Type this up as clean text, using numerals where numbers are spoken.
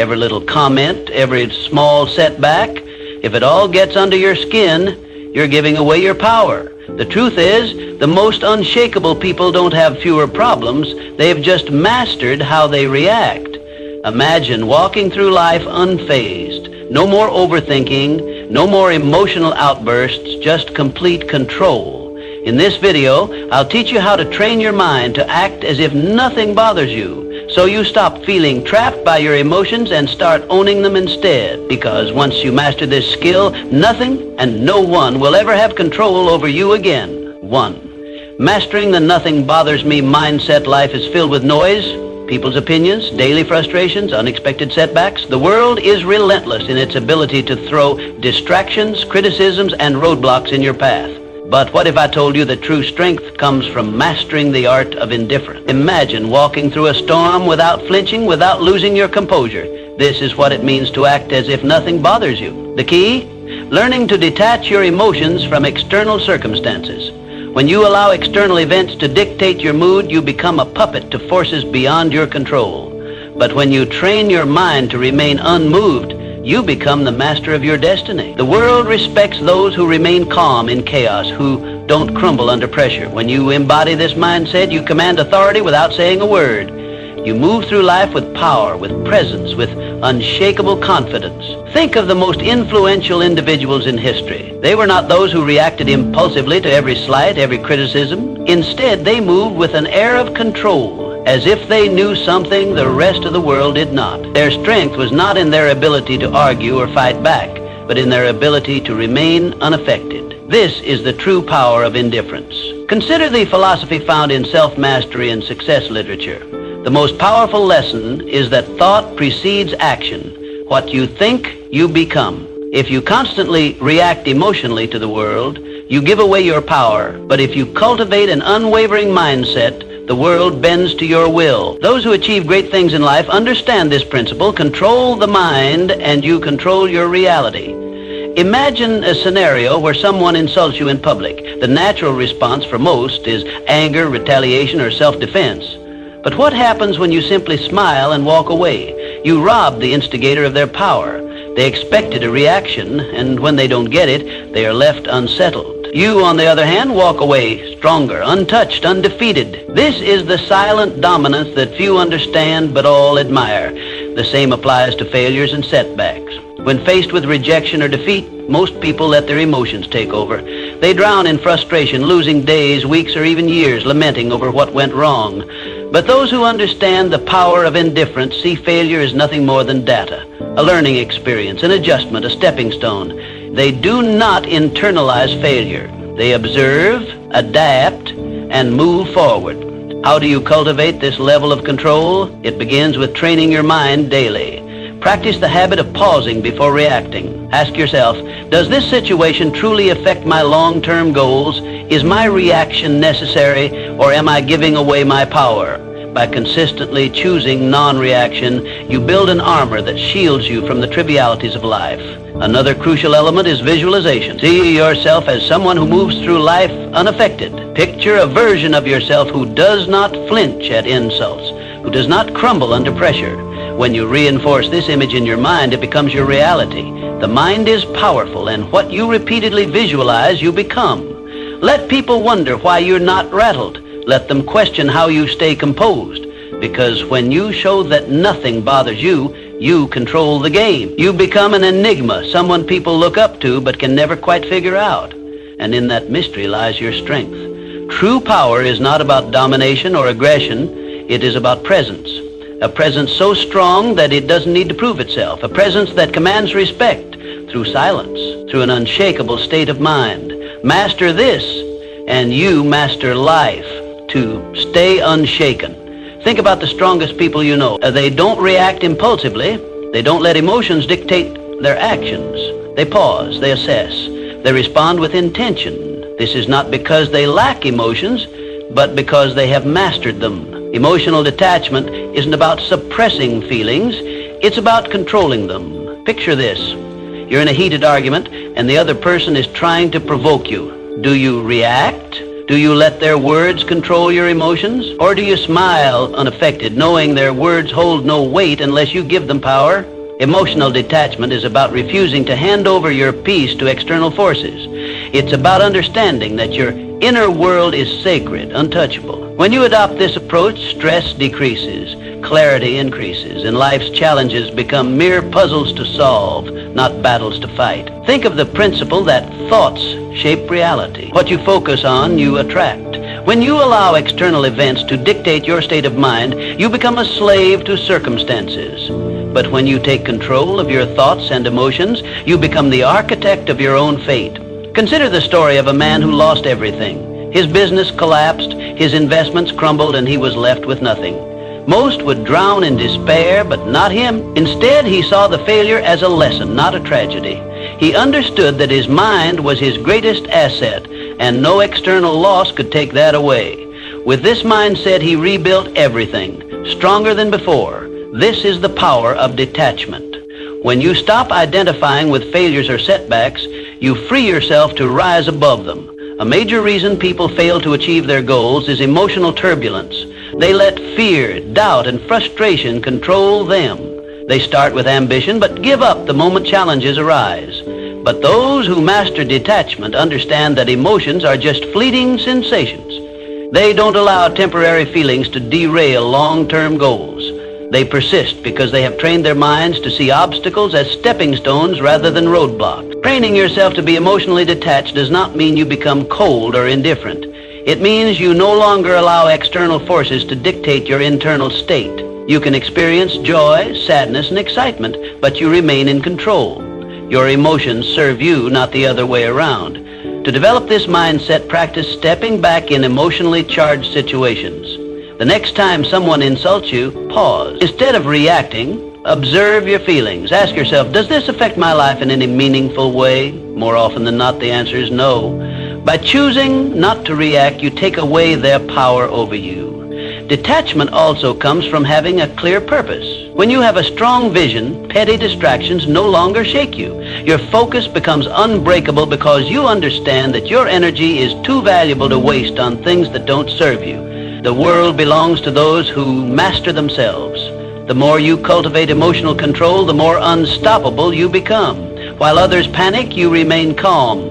every little comment, every small setback, if it all gets under your skin, you're giving away your power. The truth is, the most unshakable people don't have fewer problems. They've just mastered how they react. Imagine walking through life unfazed. No more overthinking, no more emotional outbursts, just complete control. In this video, I'll teach you how to train your mind to act as if nothing bothers you, so you stop feeling trapped by your emotions and start owning them instead. Because once you master this skill, nothing and no one will ever have control over you again. 1. Mastering the nothing bothers me mindset. Life is filled with noise, people's opinions, daily frustrations, unexpected setbacks. The world is relentless in its ability to throw distractions, criticisms, and roadblocks in your path. But what if I told you that true strength comes from mastering the art of indifference? Imagine walking through a storm without flinching, without losing your composure. This is what it means to act as if nothing bothers you. The key? Learning to detach your emotions from external circumstances. When you allow external events to dictate your mood, you become a puppet to forces beyond your control. But when you train your mind to remain unmoved, you become the master of your destiny. The world respects those who remain calm in chaos, who don't crumble under pressure. When you embody this mindset, you command authority without saying a word. You move through life with power, with presence, with unshakable confidence. Think of the most influential individuals in history. They were not those who reacted impulsively to every slight, every criticism. Instead, they moved with an air of control, as if they knew something the rest of the world did not. Their strength was not in their ability to argue or fight back, but in their ability to remain unaffected. This is the true power of indifference. Consider the philosophy found in self-mastery and success literature. The most powerful lesson is that thought precedes action. What you think, you become. If you constantly react emotionally to the world, you give away your power. But if you cultivate an unwavering mindset, the world bends to your will. Those who achieve great things in life understand this principle. Control the mind and you control your reality. Imagine a scenario where someone insults you in public. The natural response for most is anger, retaliation, or self-defense. But what happens when you simply smile and walk away? You rob the instigator of their power. They expected a reaction, and when they don't get it, they are left unsettled. You, on the other hand, walk away stronger, untouched, undefeated. This is the silent dominance that few understand but all admire. The same applies to failures and setbacks. When faced with rejection or defeat, most people let their emotions take over. They drown in frustration, losing days, weeks, or even years lamenting over what went wrong. But those who understand the power of indifference see failure as nothing more than data, a learning experience, an adjustment, a stepping stone. They do not internalize failure. They observe, adapt, and move forward. How do you cultivate this level of control? It begins with training your mind daily. Practice the habit of pausing before reacting. Ask yourself, does this situation truly affect my long-term goals? Is my reaction necessary, or am I giving away my power? By consistently choosing non-reaction, you build an armor that shields you from the trivialities of life. Another crucial element is visualization. See yourself as someone who moves through life unaffected. Picture a version of yourself who does not flinch at insults, who does not crumble under pressure. When you reinforce this image in your mind, it becomes your reality. The mind is powerful, and what you repeatedly visualize, you become. Let people wonder why you're not rattled. Let them question how you stay composed. Because when you show that nothing bothers you, you control the game. You become an enigma, someone people look up to but can never quite figure out. And in that mystery lies your strength. True power is not about domination or aggression. It is about presence. A presence so strong that it doesn't need to prove itself. A presence that commands respect through silence, through an unshakable state of mind. Master this, and you master life. To stay unshaken. Think about the strongest people you know. They don't react impulsively. They don't let emotions dictate their actions. They pause, they assess, they respond with intention. This is not because they lack emotions, but because they have mastered them. Emotional detachment isn't about suppressing feelings, it's about controlling them. Picture this. You're in a heated argument, and the other person is trying to provoke you. Do you react? Do you let their words control your emotions? Or do you smile unaffected, knowing their words hold no weight unless you give them power? Emotional detachment is about refusing to hand over your peace to external forces. It's about understanding that your inner world is sacred, untouchable. When you adopt this approach, stress decreases, clarity increases, and life's challenges become mere puzzles to solve, not battles to fight. Think of the principle that thoughts shape reality. What you focus on, you attract. When you allow external events to dictate your state of mind, you become a slave to circumstances. But when you take control of your thoughts and emotions, you become the architect of your own fate. Consider the story of a man who lost everything. His business collapsed, his investments crumbled, and he was left with nothing. Most would drown in despair, but not him. Instead, he saw the failure as a lesson, not a tragedy. He understood that his mind was his greatest asset, and no external loss could take that away. With this mindset, he rebuilt everything, stronger than before. This is the power of detachment. When you stop identifying with failures or setbacks, you free yourself to rise above them. A major reason people fail to achieve their goals is emotional turbulence. They let fear, doubt, and frustration control them. They start with ambition, but give up the moment challenges arise. But those who master detachment understand that emotions are just fleeting sensations. They don't allow temporary feelings to derail long-term goals. They persist because they have trained their minds to see obstacles as stepping stones rather than roadblocks. Training yourself to be emotionally detached does not mean you become cold or indifferent. It means you no longer allow external forces to dictate your internal state. You can experience joy, sadness, and excitement, but you remain in control. Your emotions serve you, not the other way around. To develop this mindset, practice stepping back in emotionally charged situations. The next time someone insults you, pause. Instead of reacting, observe your feelings. Ask yourself, does this affect my life in any meaningful way? More often than not, the answer is no. By choosing not to react, you take away their power over you. Detachment also comes from having a clear purpose. When you have a strong vision, petty distractions no longer shake you. Your focus becomes unbreakable because you understand that your energy is too valuable to waste on things that don't serve you. The world belongs to those who master themselves. The more you cultivate emotional control, the more unstoppable you become. While others panic, you remain calm.